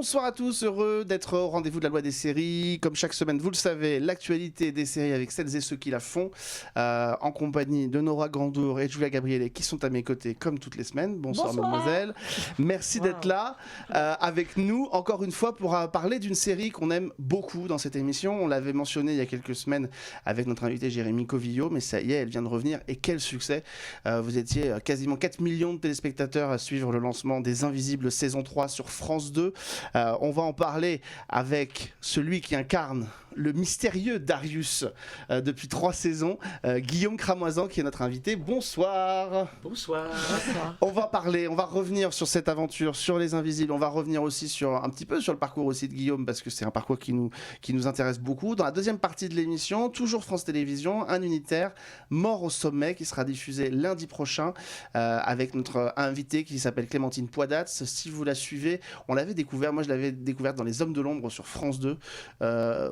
Bonsoir à tous, heureux d'être au rendez-vous de la loi des séries. Comme chaque semaine, vous le savez, l'actualité des séries avec celles et ceux qui la font, en compagnie de Nora Grandour et Julia Gabriele qui sont à mes côtés comme toutes les semaines. Bonsoir. Mademoiselle. Merci d'être là avec nous encore une fois pour parler d'une série qu'on aime beaucoup dans cette émission. On l'avait mentionné il y a quelques semaines avec notre invité Jérémy Covillo, mais ça y est, elle vient de revenir et quel succès. Vous étiez quasiment 4 millions de téléspectateurs à suivre le lancement des Invisibles saison 3 sur France 2. On va en parler avec celui qui incarne le mystérieux Darius depuis 3 saisons, Guillaume Cramoisan qui est notre invité. Bonsoir. Bonsoir. On va revenir sur cette aventure, sur les Invisibles. On va revenir aussi un petit peu sur le parcours aussi de Guillaume parce que c'est un parcours qui nous intéresse beaucoup. Dans la deuxième partie de l'émission, toujours France Télévisions, un unitaire, Mort au sommet, qui sera diffusé lundi prochain avec notre invité qui s'appelle Clémentine Poidatz. Si vous la suivez, on l'avait découvert, moi je l'avais découverte dans Les Hommes de l'ombre sur France 2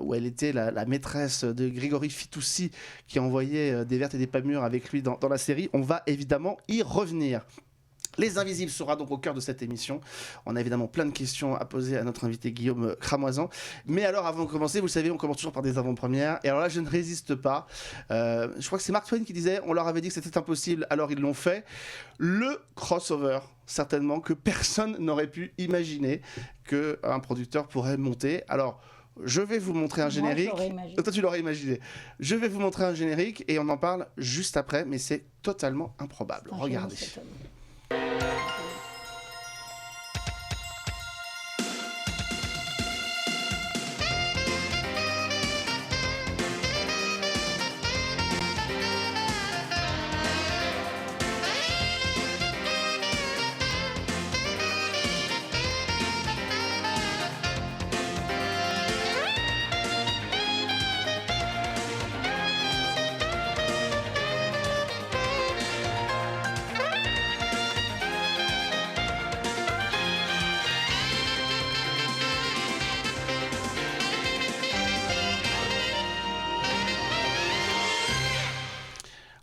où elle était la maîtresse de Grégory Fitoussi qui envoyait des vertes et des pas mûres avec lui dans la série. On va évidemment y revenir. Les Invisibles sera donc au cœur de cette émission. On a évidemment plein de questions à poser à notre invité Guillaume Cramoisan. Mais alors, avant de commencer, vous le savez, on commence toujours par des avant-premières. Et alors là, je ne résiste pas. Je crois que c'est Mark Twain qui disait, on leur avait dit que c'était impossible, alors ils l'ont fait. Le crossover, certainement, que personne n'aurait pu imaginer qu'un producteur pourrait monter. Alors, je vais vous montrer un générique. Toi, tu l'aurais imaginé. Je vais vous montrer un générique et on en parle juste après, mais c'est totalement improbable. Regardez.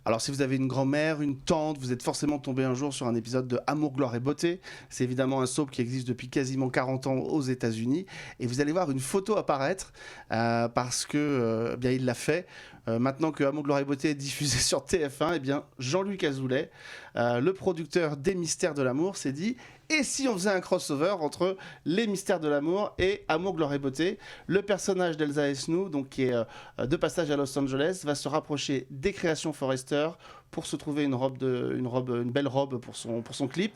Alors si vous avez une grand-mère, une tante, vous êtes forcément tombé un jour sur un épisode de Amour, gloire et beauté. C'est évidemment un soap qui existe depuis quasiment 40 ans aux États-Unis. Et vous allez voir une photo apparaître parce que bien il l'a fait. Maintenant que Amour, gloire et beauté est diffusé sur TF1, eh bien Jean-Luc Azoulay, le producteur des Mystères de l'amour, s'est dit et si on faisait un crossover entre les Mystères de l'amour et Amour, gloire et beauté. Le personnage d'Elsa Esnou, donc qui est de passage à Los Angeles, va se rapprocher des créations Forrester pour se trouver une belle robe pour son clip.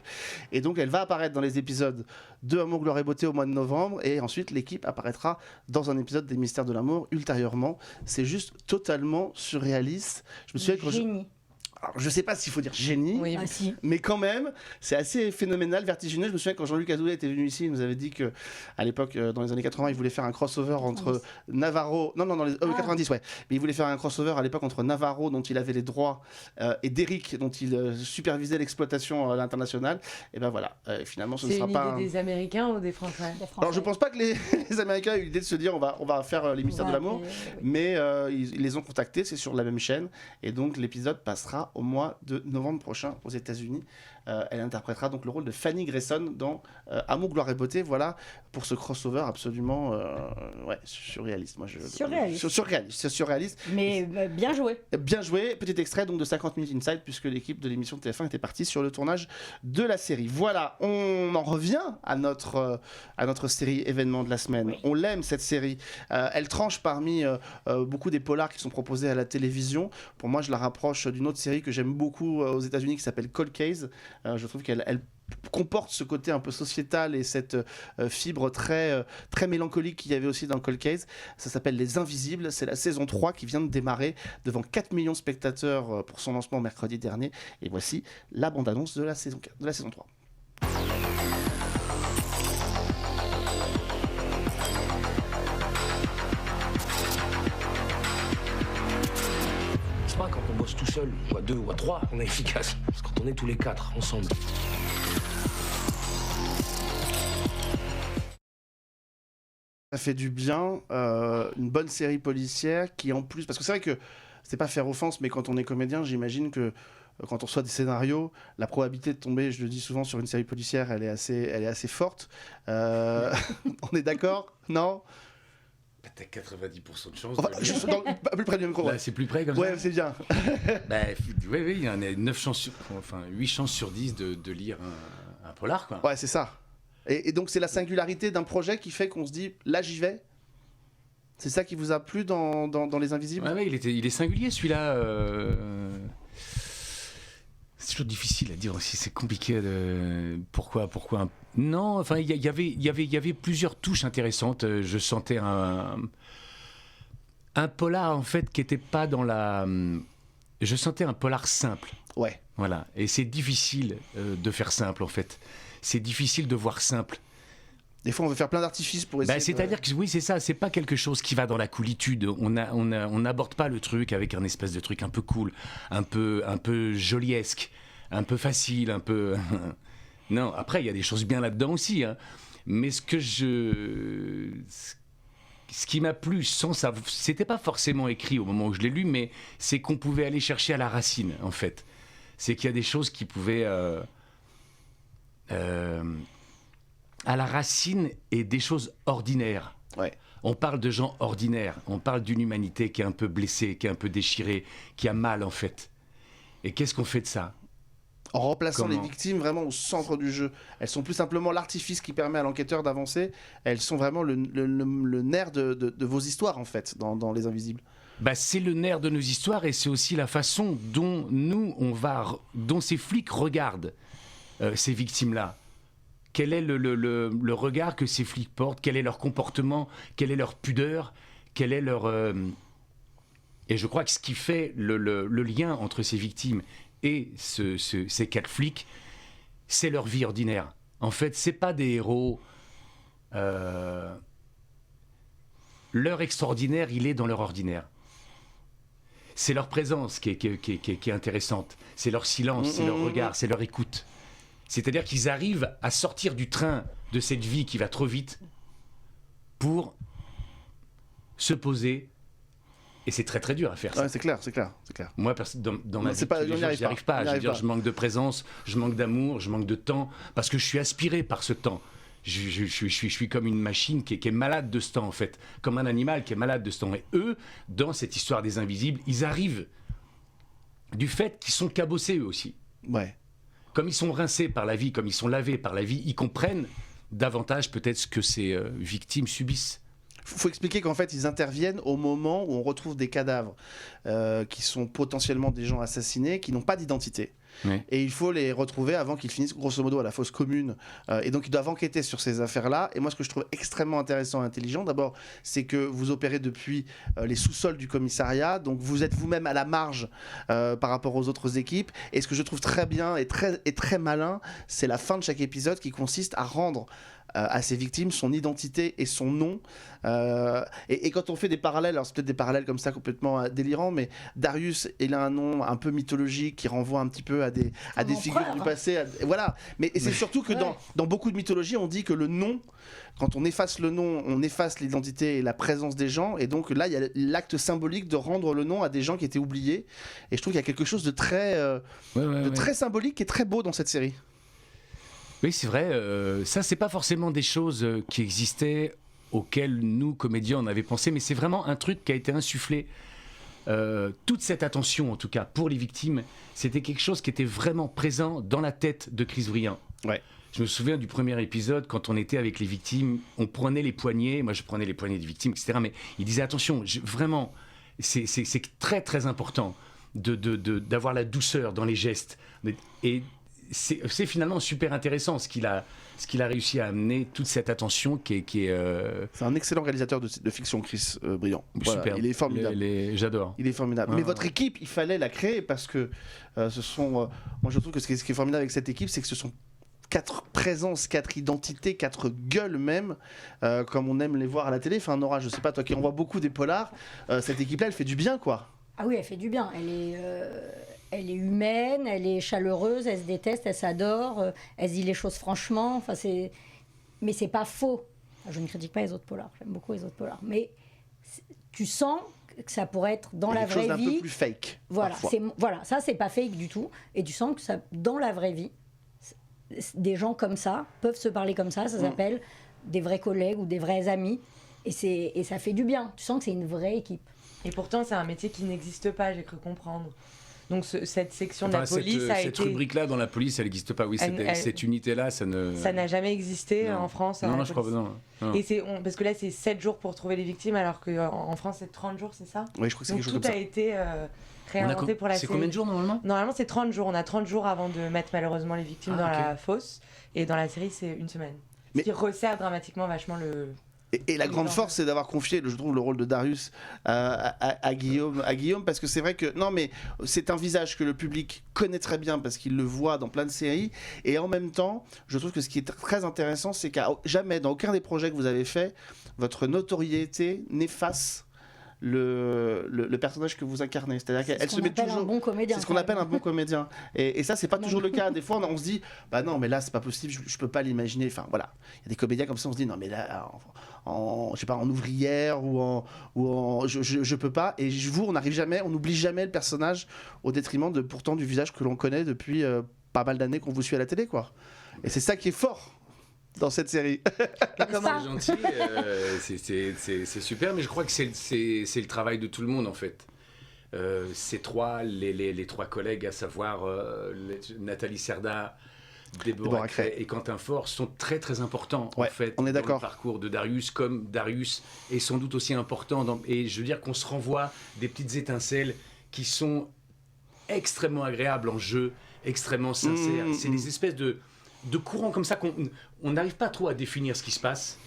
Et donc elle va apparaître dans les épisodes de Amour, gloire et beauté au mois de novembre. Et ensuite l'équipe apparaîtra dans un épisode des Mystères de l'amour ultérieurement. C'est juste totalement surréaliste. Je me souviens que alors, je ne sais pas s'il faut dire génie, oui, mais quand même, c'est assez phénoménal, vertigineux. Je me souviens quand Jean-Luc Azoulay était venu ici, il nous avait dit qu'à l'époque, dans les années 80, il voulait faire un crossover entre Navarro... Non, dans les 90, ouais. Mais il voulait faire un crossover à l'époque entre Navarro, dont il avait les droits, et Derrick, dont il supervisait l'exploitation à l'international. Et ben voilà, finalement, ce ne sera pas... C'est une idée des Américains ou des Français? Alors, je ne pense pas que les Américains aient eu l'idée de se dire on va faire les Mystères de l'amour, mais ils les ont contactés, c'est sur la même chaîne. Et donc, l'épisode passera au mois de novembre prochain aux États-Unis. Elle interprétera donc le rôle de Fanny Grayson dans Amour, gloire et beauté. Voilà pour ce crossover absolument surréaliste. C'est surréaliste. Mais bien joué. Bien joué. Petit extrait donc de 50 minutes Inside puisque l'équipe de l'émission de TF1 était partie sur le tournage de la série. Voilà, on en revient à notre série événement de la semaine. Oui. On l'aime cette série. Elle tranche parmi beaucoup des polars qui sont proposés à la télévision. Pour moi, je la rapproche d'une autre série que j'aime beaucoup aux États-Unis qui s'appelle Cold Case. Je trouve qu'elle comporte ce côté un peu sociétal et cette fibre très mélancolique qu'il y avait aussi dans Cold Case. Ça s'appelle Les Invisibles. C'est la saison 3 qui vient de démarrer devant 4 millions de spectateurs pour son lancement mercredi dernier. Et voici la bande-annonce de la saison 3. C'est pas quand on bosse tout seul, ou à 2 ou à 3, on est efficace. C'est quand on est tous les 4 ensemble. Ça fait du bien, une bonne série policière qui en plus... Parce que c'est vrai que c'est pas faire offense, mais quand on est comédien, j'imagine que quand on reçoit des scénarios, la probabilité de tomber, je le dis souvent, sur une série policière, elle est assez forte. On est d'accord? Non? Bah, t'as 90% de chance. Enfin, juste plus près du micro. Là, c'est plus près comme ça. Ouais, c'est bien. Oui, il y en a 8 chances sur 10 de lire un polar, quoi. Ouais, c'est ça. Et donc, c'est la singularité d'un projet qui fait qu'on se dit, là, j'y vais. C'est ça qui vous a plu dans Les Invisibles? Ouais, il est singulier, celui-là. C'est toujours difficile à dire aussi, c'est compliqué de... Pourquoi Non, enfin, il y avait plusieurs touches intéressantes. Je sentais un polar, en fait, qui n'était pas dans la... Je sentais un polar simple. Ouais. Voilà, et c'est difficile de faire simple, en fait. C'est difficile de voir simple. Des fois, on veut faire plein d'artifices pour essayer. C'est-à-dire que oui, c'est ça. C'est pas quelque chose qui va dans la coolitude. On n'aborde pas le truc avec un espèce de truc un peu cool, un peu joliesque, un peu facile, un peu. Non. Après, il y a des choses bien là-dedans aussi. Hein. Mais ce qui m'a plu, sans ça, c'était pas forcément écrit au moment où je l'ai lu, mais c'est qu'on pouvait aller chercher à la racine, en fait. C'est qu'il y a des choses qui pouvaient. À la racine et des choses ordinaires. Ouais. On parle de gens ordinaires, on parle d'une humanité qui est un peu blessée, qui est un peu déchirée, qui a mal en fait. Et qu'est-ce qu'on fait de ça? En remplaçant les victimes vraiment au centre du jeu. Elles sont plus simplement l'artifice qui permet à l'enquêteur d'avancer. Elles sont vraiment le nerf de vos histoires en fait, dans Les Invisibles. Bah, c'est le nerf de nos histoires et c'est aussi la façon dont dont ces flics regardent ces victimes-là. Quel est le regard que ces flics portent? Quel est leur comportement? Quelle est leur pudeur? Quel est leur... Et je crois que ce qui fait le lien entre ces victimes et ces 4 flics, c'est leur vie ordinaire. En fait, c'est pas des héros... Leur extraordinaire, il est dans leur ordinaire. C'est leur présence qui est intéressante. C'est leur silence, c'est leur regard, c'est leur écoute. C'est-à-dire qu'ils arrivent à sortir du train de cette vie qui va trop vite pour se poser. Et c'est très très dur à faire ça. Ouais, c'est clair. Moi, dans ma vie, j'y arrive pas. Je manque de présence, je manque d'amour, je manque de temps, parce que je suis aspiré par ce temps. Je suis comme une machine qui est malade de ce temps, en fait. Comme un animal qui est malade de ce temps. Et eux, dans cette histoire des Invisibles, ils arrivent du fait qu'ils sont cabossés eux aussi. Ouais. Comme ils sont rincés par la vie, comme ils sont lavés par la vie, ils comprennent davantage peut-être ce que ces victimes subissent. Il faut expliquer qu'en fait, ils interviennent au moment où on retrouve des cadavres qui sont potentiellement des gens assassinés, qui n'ont pas d'identité. Oui. Et il faut les retrouver avant qu'ils finissent grosso modo à la fosse commune. Et donc ils doivent enquêter sur ces affaires-là. Et moi, ce que je trouve extrêmement intéressant et intelligent, d'abord, c'est que vous opérez depuis les sous-sols du commissariat. Donc vous êtes vous-même à la marge par rapport aux autres équipes. Et ce que je trouve très bien et très malin, c'est la fin de chaque épisode qui consiste à rendre à ses victimes son identité et son nom. Et quand on fait des parallèles, alors c'est peut-être des parallèles comme ça complètement délirants, mais Darius, il a un nom un peu mythologique qui renvoie un petit peu à des figures du passé. Voilà. Mais c'est surtout que dans beaucoup de mythologies, on dit que le nom, quand on efface le nom, on efface l'identité et la présence des gens. Et donc là, il y a l'acte symbolique de rendre le nom à des gens qui étaient oubliés. Et je trouve qu'il y a quelque chose de très, très symbolique et très beau dans cette série. Oui, c'est vrai. Ça, c'est pas forcément des choses qui existaient, auxquelles nous, comédiens, on avait pensé, mais c'est vraiment un truc qui a été insufflé. Toute cette attention, en tout cas, pour les victimes, c'était quelque chose qui était vraiment présent dans la tête de Chris Briand. Ouais. Je me souviens du premier épisode, quand on était avec les victimes, on prenait les poignets, moi je prenais les poignets des victimes, etc. Mais il disait, attention, vraiment, c'est très très important d'avoir la douceur dans les gestes. Et c'est finalement super intéressant ce qu'il a réussi à amener, toute cette attention qui est C'est un excellent réalisateur de fiction, Chris Briand. Voilà, super. Il est formidable. J'adore. Il est formidable. Mais votre équipe, il fallait la créer parce que ce sont... moi, je trouve que ce qui est formidable avec cette équipe, c'est que ce sont 4 présences, 4 identités, 4 gueules même, comme on aime les voir à la télé. Enfin, Nora, je sais pas, toi qui renvoies beaucoup des polars, cette équipe-là, elle fait du bien, quoi. Ah oui, elle fait du bien. Elle est humaine, elle est chaleureuse, elle se déteste, elle s'adore, elle se dit les choses franchement. Enfin, mais c'est pas faux. Je ne critique pas les autres polars, j'aime beaucoup les autres polars. Mais tu sens que ça pourrait être dans Il y a la quelque chose vraie d'un peu vie. plus fake. Voilà, parfois. ça c'est pas fake du tout. Et tu sens que ça, dans la vraie vie, des gens comme ça peuvent se parler comme ça s'appelle des vrais collègues ou des vrais amis. Et ça fait du bien. Tu sens que c'est une vraie équipe. Et pourtant, c'est un métier qui n'existe pas, j'ai cru comprendre. Donc cette section de la Enfin, police a cette été... rubrique-là dans la police, elle n'existe pas. Oui, cette unité-là, ça ne. Ça n'a jamais existé Non. en France. à Non, la non, je crois police. pas. Non. Et parce que là, c'est 7 jours pour trouver les victimes, alors qu'en France, c'est 30 jours, c'est ça? Oui, je crois que c'est Donc quelque chose tout comme a ça. été réinventé pour la C'est série. combien de jours normalement? Normalement, c'est 30 jours. On a 30 jours avant de mettre malheureusement les victimes dans ok. la fosse. Et dans la série, c'est une semaine. Mais- Ce qui resserre dramatiquement vachement le... Et la grande Énorme. force, c'est d'avoir confié, je trouve, le rôle de Darius à Guillaume, parce que c'est vrai que non, mais c'est un visage que le public connaît très bien parce qu'il le voit dans plein de séries. Et en même temps, je trouve que ce qui est très intéressant, c'est qu'à jamais, dans aucun des projets que vous avez fait, votre notoriété n'efface le personnage que vous incarnez. C'est-à-dire C'est qu'elle ce se qu'on met appelle toujours. un bon comédien. C'est ce qu'on appelle un bon comédien. Et ça, c'est pas toujours le cas. Des fois, on se dit, bah non, mais là, c'est pas possible, je peux pas l'imaginer. Enfin, voilà. Il y a des comédiens comme ça, on se dit, non, mais là, je sais pas, en ouvrière ou en je peux pas. Et vous, on n'arrive jamais, on n'oublie jamais le personnage au détriment pourtant du visage que l'on connaît depuis pas mal d'années qu'on vous suit à la télé, quoi. Et c'est ça qui est fort dans cette série. Comment C'est gentil, c'est super, mais je crois que c'est le travail de tout le monde en fait. Ces trois, les trois collègues, à savoir Nathalie Cerda, Déborah Cray et Quentin Faure, sont très très importants Ouais, en fait on est dans d'accord. le parcours de Darius, comme Darius est sans doute aussi important. Et je veux dire qu'on se renvoie des petites étincelles qui sont extrêmement agréables en jeu, extrêmement sincères. C'est des espèces de courants comme ça qu'on n'arrive pas trop à définir ce qui se passe.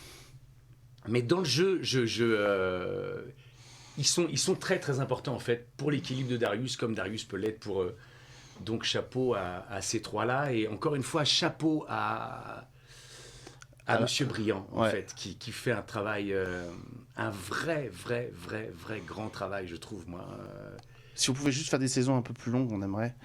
Mais dans le jeu, ils sont très très importants en fait pour l'équilibre de Darius, comme Darius peut l'être pour donc chapeau à ces trois-là, et encore une fois chapeau à Monsieur Briand en Ouais. fait, qui fait un travail, un vrai grand travail, je trouve moi. Si on pouvait juste faire des saisons un peu plus longues, on aimerait.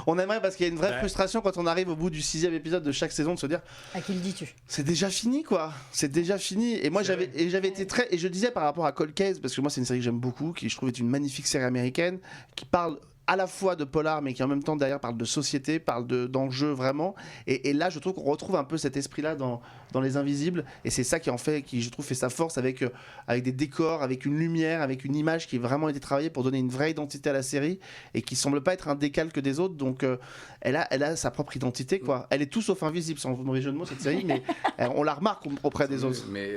On aimerait parce qu'il y a une vraie Ouais. frustration quand on arrive au bout du 6e épisode de chaque saison de se dire À qui le dis-tu? c'est déjà fini, quoi. C'est déjà fini. Et moi, C'est j'avais été très. Et je disais par rapport à Cold Case, parce que moi, c'est une série que j'aime beaucoup, qui je trouve est une magnifique série américaine, qui parle à la fois de polar, mais qui en même temps derrière parle de société, parle d'enjeux vraiment. Et là, je trouve qu'on retrouve un peu cet esprit-là dans Les Invisibles. Et c'est ça qui en fait, qui je trouve fait sa force avec des décors, avec une lumière, avec une image qui a vraiment été travaillée pour donner une vraie identité à la série et qui semble pas être un décalque des autres. Donc, elle a sa propre identité, quoi. Elle est tout sauf invisible, sans mauvais jeu de mots, cette série, mais on la remarque auprès des autres. Mais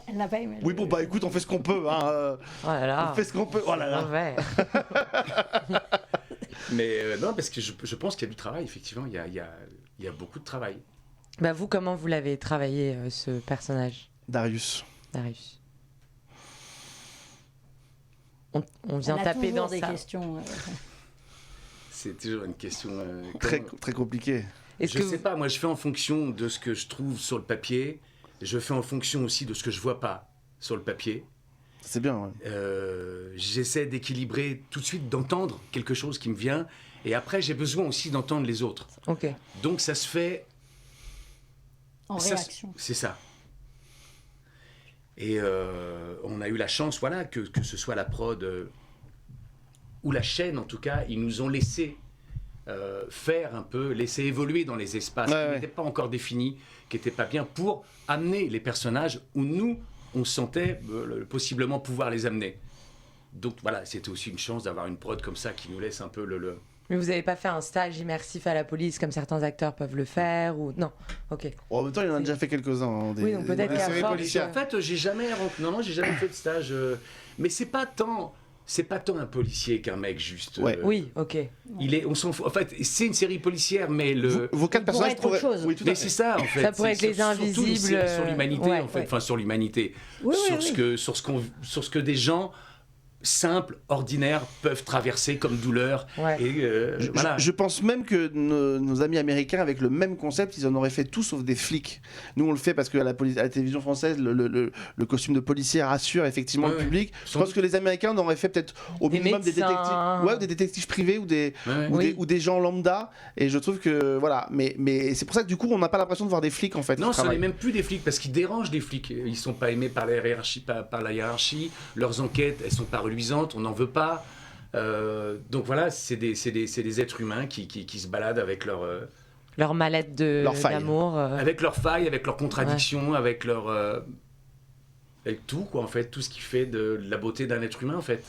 Elle n'a pas aimé. Oui, bon, bah écoute, on fait ce qu'on peut. Hein. Oh là là. On fait ce qu'on peut. Oh là là. Mauvais. Mais non, parce que je pense qu'il y a du travail, effectivement, il y a beaucoup de travail. Bah vous, comment vous l'avez travaillé, ce personnage, Darius. Darius? On vient On a taper toujours dans des ça. questions. C'est toujours une question... Très, très compliqué. Est-ce Je que sais pas, moi je fais en fonction de ce que je trouve sur le papier, je fais en fonction aussi de ce que je vois pas sur le papier. C'est bien, ouais. J'essaie d'équilibrer tout de suite, d'entendre quelque chose qui me vient, et après j'ai besoin aussi d'entendre les autres. Ok. Donc ça se fait... En ça, réaction. c'est ça. Et on a eu la chance, voilà, que ce soit la prod ou la chaîne en tout cas, ils nous ont laissé faire un peu, laisser évoluer dans les espaces Ouais, qui ouais. n'étaient pas encore définis, qui n'étaient pas bien, pour amener les personnages où nous, on sentait possiblement pouvoir les amener. Donc voilà, c'était aussi une chance d'avoir une prod comme ça qui nous laisse un peu le... Mais vous n'avez pas fait un stage immersif à la police comme certains acteurs peuvent le faire ou non? Ok. Oh, en même temps, il en a déjà fait quelques-uns. Hein, Oui, donc peut-être des qu'à séries force, policières. En fait, j'ai jamais fait de stage. Mais c'est pas tant un policier qu'un mec juste. Ouais. Oui, ok. On s'en fout. En fait, c'est une série policière, mais Vos quatre Il pourrait personnages être autre chose. Oui, tout à mais fait. c'est ça en fait. Ça pourrait C'est être Les surtout une série Invisibles, sur l'humanité ouais, en fait. ouais. Enfin sur l'humanité. Oui, sur oui, ce oui. que sur ce que des gens simples, ordinaires, peuvent traverser comme douleur. Ouais. Et voilà. Je pense même que nos amis américains, avec le même concept, ils en auraient fait tout sauf des flics. Nous, on le fait parce qu'à à la télévision française, le costume de policier rassure effectivement Ouais, le ouais. public. Je Sans pense doute. que les Américains en auraient fait peut-être au Des minimum des médecins. détectives, ouais, ou des détectives privés ou des, Ouais. Oui. ou des gens lambda. Et je trouve que voilà, mais c'est pour ça que du coup, on n'a pas l'impression de voir des flics en fait. Non, qui ce n'est travaillent. même plus des flics parce qu'ils dérangent les flics. Ils sont pas aimés par la hiérarchie, par la hiérarchie. Leurs enquêtes, elles sont pas reluisantes. On n'en veut pas. Donc voilà, c'est des êtres humains qui se baladent avec Leur mallette Leur faille. d'amour. avec leurs failles, avec leurs contradictions, avec avec tout quoi en fait, tout ce qui fait de la beauté d'un être humain en fait.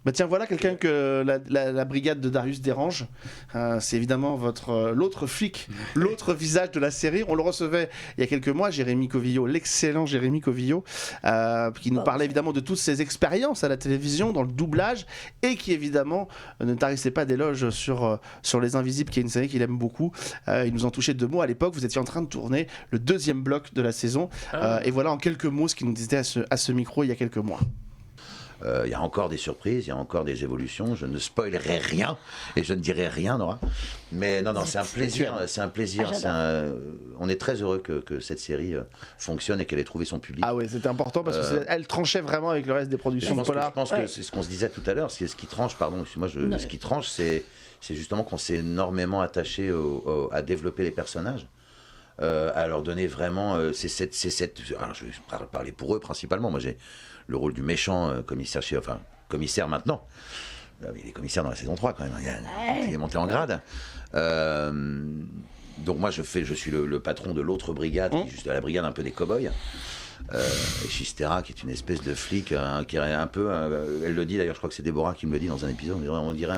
Bah tiens, voilà quelqu'un que la brigade de Darius dérange. C'est évidemment l'autre flic, l'autre visage de la série. On le recevait il y a quelques mois, Jérémy Covillo, l'excellent Jérémy Covillo, qui nous parlait évidemment de toutes ses expériences à la télévision, dans le doublage, et qui évidemment ne tarissait pas d'éloges sur Les Invisibles, qui est une série qu'il aime beaucoup. Il nous en touchait 2 mots à l'époque. Vous étiez en train de tourner le 2e bloc de la saison. Et voilà en quelques mots ce qu'il nous disait à ce micro il y a quelques mois. Il y a encore des surprises, il y a encore des évolutions. Je ne spoilerai rien et je ne dirai rien, Nora. Mais non, c'est un plaisir. C'est un plaisir. On est très heureux que cette série fonctionne et qu'elle ait trouvé son public. Ah ouais, c'était important parce que elle tranchait vraiment avec le reste des productions de polar. Je pense que c'est ce qu'on se disait tout à l'heure. Ce qui tranche, pardon, excuse-moi, ce qui tranche, c'est justement qu'on s'est énormément attaché à développer les personnages. À leur donner vraiment alors je vais parler pour eux principalement. Moi j'ai le rôle du méchant commissaire maintenant. Il est commissaire dans la saison 3 quand même, il est monté en grade. Donc moi je suis le patron de l'autre brigade, qui est juste la brigade un peu des cow-boys. Et Chistera qui est une espèce de flic qui est un peu, elle le dit d'ailleurs, je crois que c'est Déborah qui me le dit dans un épisode, on dirait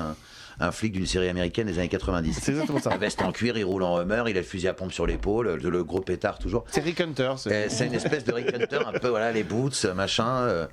un flic d'une série américaine des années 90. C'est exactement ça. La veste en cuir, il roule en Hummer, il a le fusil à pompe sur l'épaule, le gros pétard toujours. C'est Rick Hunter. C'est une espèce de Rick Hunter, un peu, voilà, les boots, machin.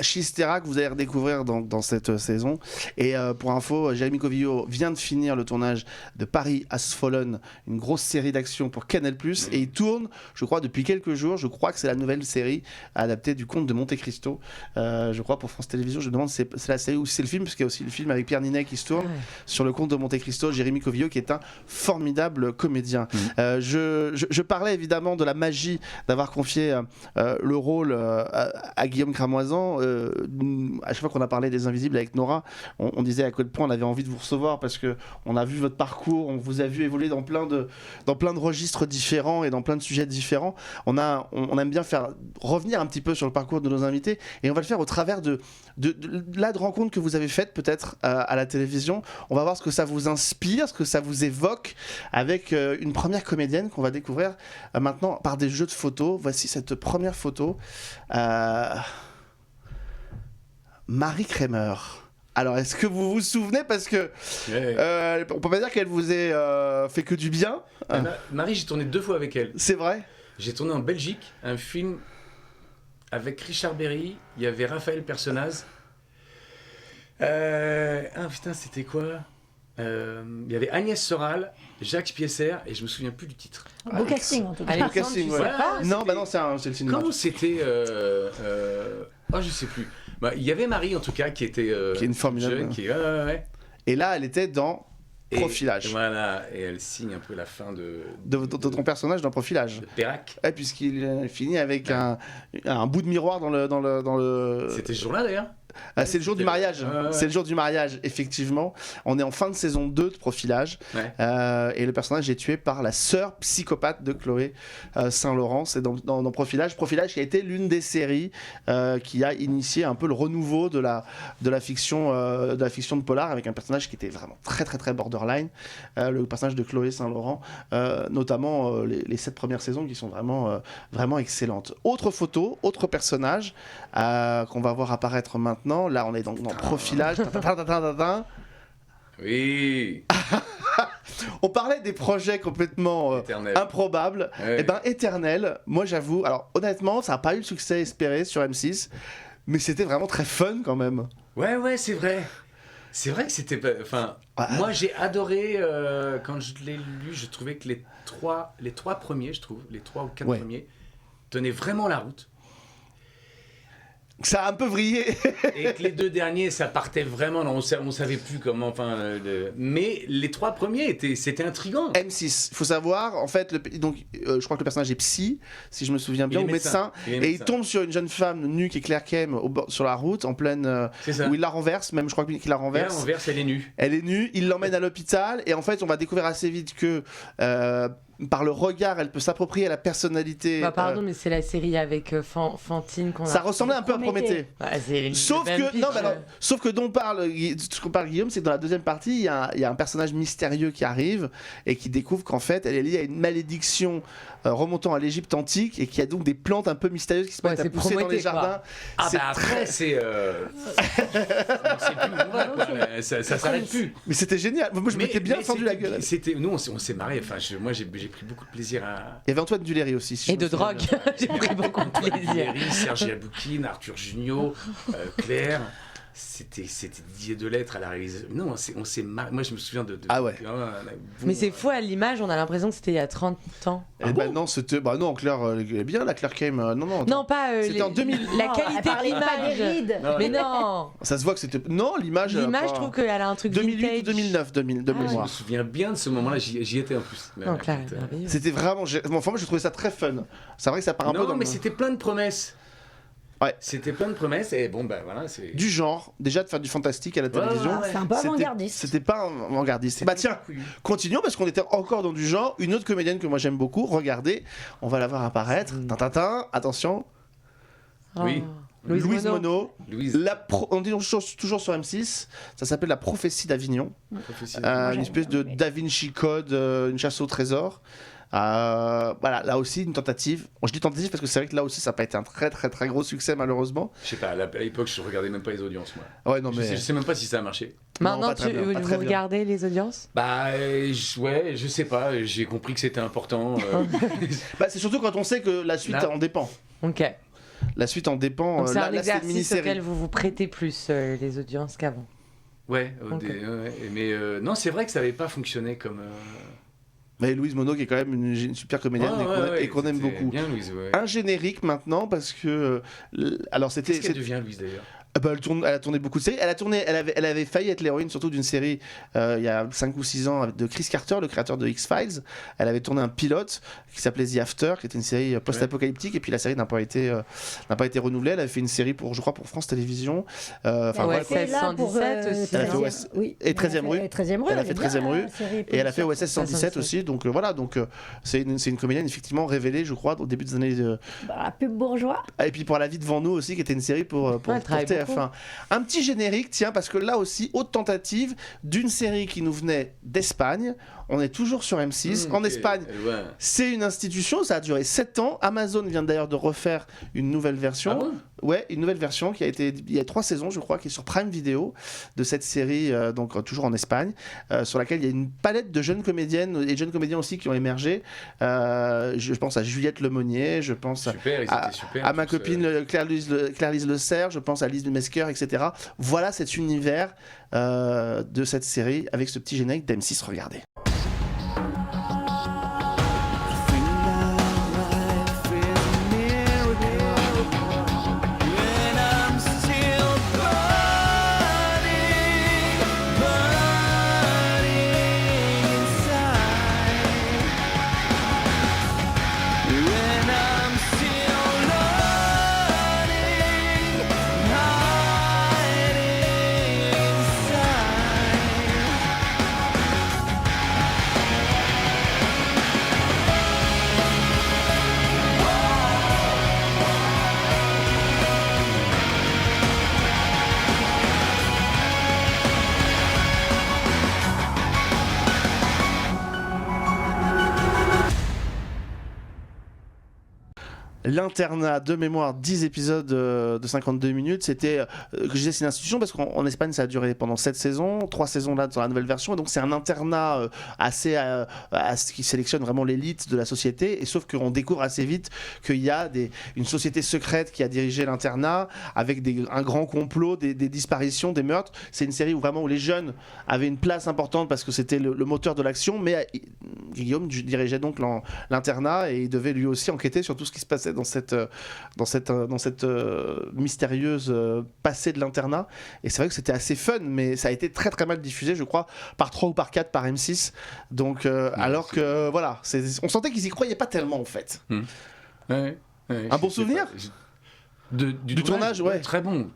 Chistera que vous allez redécouvrir dans cette saison. Et pour info, Jérémy Covillo vient de finir le tournage de Paris Has Fallen, une grosse série d'action pour Canal+, et il tourne, je crois, depuis quelques jours. Je crois que c'est la nouvelle série adaptée du Comte de Monte Cristo. Je crois pour France Télévisions. Je me demande si c'est la série ou si c'est le film, parce qu'il y a aussi le film avec Pierre Ninet qui se tourne sur le Comte de Monte Cristo. Jérémy Covillo qui est un formidable comédien. Je parlais évidemment de la magie d'avoir confié le rôle à Guillaume Cramoisan. À chaque fois qu'on a parlé des Invisibles avec Nora, on disait à quel point on avait envie de vous recevoir parce que on a vu votre parcours, on vous a vu évoluer dans plein de registres différents et dans plein de sujets différents. On aime bien faire revenir un petit peu sur le parcours de nos invités et on va le faire au travers de rencontres que vous avez faites peut-être à la télévision. On va voir ce que ça vous inspire, ce que ça vous évoque avec une première comédienne qu'on va découvrir maintenant par des jeux de photos. Voici cette première photo. Marie Kremer. Alors, est-ce que vous vous souvenez, parce que on peut pas dire qu'elle vous ait fait que du bien. Marie, j'ai tourné 2 fois avec elle. C'est vrai. J'ai tourné en Belgique un film avec Richard Berry. Il y avait Raphaël Personnaz. Putain, c'était quoi il y avait Agnès Soral, Jacques Piesser, et je me souviens plus du titre. Beau casting en tout cas. Allez, Le casting, tu sais ouais. pas, Non, bah non, c'est le cinéma. Comment c'était je sais plus. Il y avait Marie en tout cas qui était Qui est une formidable. jeune, ouais. Et là, elle était dans Profilage. Voilà, et elle signe un peu la fin de ton personnage dans Profilage. de Perrac. Ouais, puisqu'il finit avec un bout de miroir dans le... C'était ce jour-là d'ailleurs. C'est le jour du mariage. Ouais. C'est le jour du mariage, effectivement. On est en fin de saison 2 de Profilage. Ouais. Et le personnage est tué par la sœur psychopathe de Chloé Saint-Laurent. C'est dans Profilage. Profilage qui a été l'une des séries qui a initié un peu le renouveau de la fiction de polar, avec un personnage qui était vraiment très très très borderline. Le personnage de Chloé Saint-Laurent, notamment les 7 premières saisons qui sont vraiment excellentes. Autre photo, autre personnage qu'on va voir apparaître maintenant. Là, on est donc dans Profilage. Oui. On parlait des projets complètement Éternel. improbables. Ouais. Et ben, Éternel, moi j'avoue, alors honnêtement, ça n'a pas eu le succès espéré sur M6, mais c'était vraiment très fun quand même. Ouais, c'est vrai. C'est vrai que c'était pas... Enfin, moi j'ai adoré quand je l'ai lu, je trouvais que les trois premiers, je trouve, les 3 ou 4 premiers, tenaient vraiment la route. Ça a un peu vrillé. Et que les 2 derniers, ça partait vraiment, on savait plus comment. Enfin, mais les 3 premiers, c'était intriguant. M6, il faut savoir, en fait, je crois que le personnage est psy, si je me souviens bien, Il est ou médecin, et il tombe sur une jeune femme nue qui est Claire Kem sur la route, en pleine. C'est ça. Où il la renverse, même je crois qu'il la renverse. Elle renverse, elle est nue. Elle est nue, il l'emmène à l'hôpital, et en fait, on va découvrir assez vite que. Par le regard, elle peut s'approprier la personnalité. Bah, pardon, mais c'est la série avec Fantine qu'on a. Ça ressemblait un peu à Prométhée. Ouais, Sauf que dont ce qu'on parle Guillaume, c'est que dans la deuxième partie, il y a un personnage mystérieux qui arrive et qui découvre qu'en fait, elle est liée à une malédiction remontant à l'Égypte antique et qu'il y a donc des plantes un peu mystérieuses qui se mettent à pousser dans les jardins. Ah bah après, c'est... on sait plus où on va, quoi. Ça s'arrête plus. Mais c'était génial. Moi, je m'étais bien fendu la gueule. Nous, on s'est marré. Enfin, moi, j'ai pris beaucoup de plaisir à... Il y avait Antoine Duléry aussi. Et de drogue. J'ai pris beaucoup de plaisir. Serge Aboukine, Arthur Jugnot, Claire... C'était Didier Delettre à la réalisation. Non, on s'est marré. Moi, je me souviens de ah ouais. Mais c'est fou, à l'image, on a l'impression que c'était il y a 30 ans. Eh ben non, c'était... Bah non, Claire, elle est bien, la Claire Kem. Non, pas... c'était en 2000. La qualité d'image. Mais non. Ça se voit que c'était... Non, l'image... L'image, je trouve qu'elle a un truc 2008 vintage. ou 2009, de mémoire. Je me souviens bien de ce moment-là, j'y étais en plus. Non, Claire, merveilleux. C'était vraiment... Enfin, moi, je trouvais ça très fun. C'est vrai que ça part un peu dans... Non, mais c'était plein de promesses. Ouais. C'était plein de promesses et bon, bah voilà. C'est... Du genre, déjà de faire du fantastique à la télévision. C'est un peu avant-gardiste. C'était pas avant-gardiste. Bah tiens, continuons parce qu'on était encore dans du genre. Une autre comédienne que moi j'aime beaucoup, regardez, on va la voir apparaître. Tintin, attention. Oui. Louise Monod. Louise. On dit toujours sur M6, ça s'appelle La Prophétie d'Avignon. Une espèce de Da Vinci Code, une chasse au trésor. Voilà, là aussi une tentative. Bon, je dis tentative parce que c'est vrai que là aussi ça n'a pas été un très très très gros succès malheureusement. Je sais pas, à l'époque je regardais même pas les audiences moi. Ouais, non, mais... je sais même pas si ça a marché. Maintenant non, vous regardez les audiences? Bah ouais, je sais pas, j'ai compris que c'était important. Bah, c'est surtout quand on sait que la suite en dépend. Ok. La suite en dépend. Donc c'est un c'est une exercice mini-série. auquel vous vous prêtez plus les audiences qu'avant. Ouais, Okay. mais non, c'est vrai que ça avait pas fonctionné comme... Mais Louise Monod qui est quand même une super comédienne et qu'on aime beaucoup. Bien Louise, ouais. Un générique maintenant parce que alors c'était. Qu'est-ce qu'elle devient Louise d'ailleurs? Bah, elle a tourné beaucoup de séries. Elle avait failli être l'héroïne surtout d'une série il y a 5 ou 6 ans de Chris Carter, le créateur de X-Files. Elle avait tourné un pilote qui s'appelait The After, qui était une série post-apocalyptique, et puis la série n'a pas été renouvelée. Elle avait fait une série je crois pour France Télévisions. OSS 117 aussi. Elle a fait et 13e rue. Elle a fait 13e rue. Et elle a fait OSS 117 aussi. Donc voilà, c'est une comédienne effectivement révélée, je crois, au début des années. La pub bourgeois. Et puis pour La vie devant nous aussi, qui était une série pour TF1. Un petit générique, tiens, parce que là aussi, haute tentative d'une série qui nous venait d'Espagne. On est toujours sur M6. En Espagne, c'est une institution, ça a duré 7 ans. Amazon vient d'ailleurs de refaire une nouvelle version. Ah bon ? Ouais, une nouvelle version qui a été, il y a 3 saisons, je crois, qui est sur Prime Video de cette série, donc toujours en Espagne, sur laquelle il y a une palette de jeunes comédiennes et de jeunes comédiens aussi qui ont émergé. Je pense à Juliette Lemonnier, je pense à ma copine Claire-Lise Le Serre, je pense à Lise Mesquer, etc. Voilà cet univers de cette série avec ce petit générique d'M6. Regardez. L'internat de mémoire, 10 épisodes de 52 minutes. C'était, je disais, c'est une institution parce qu'en Espagne, ça a duré pendant 7 saisons, 3 saisons là dans la nouvelle version. Et donc, c'est un internat qui sélectionne vraiment l'élite de la société. Et sauf qu'on découvre assez vite qu'il y a une société secrète qui a dirigé l'internat avec un grand complot, des disparitions, des meurtres. C'est une série où les jeunes avaient une place importante parce que c'était le moteur de l'action. Mais Guillaume dirigeait donc l'internat et il devait lui aussi enquêter sur tout ce qui se passait cette mystérieuse passé de l'internat. Et c'est vrai que c'était assez fun, mais ça a été très très mal diffusé, je crois, par 3 ou par 4 par M6. Donc, alors que voilà, on sentait qu'ils y croyaient pas tellement en fait. Ouais, Un bon souvenir du tournage, ouais. Très bon.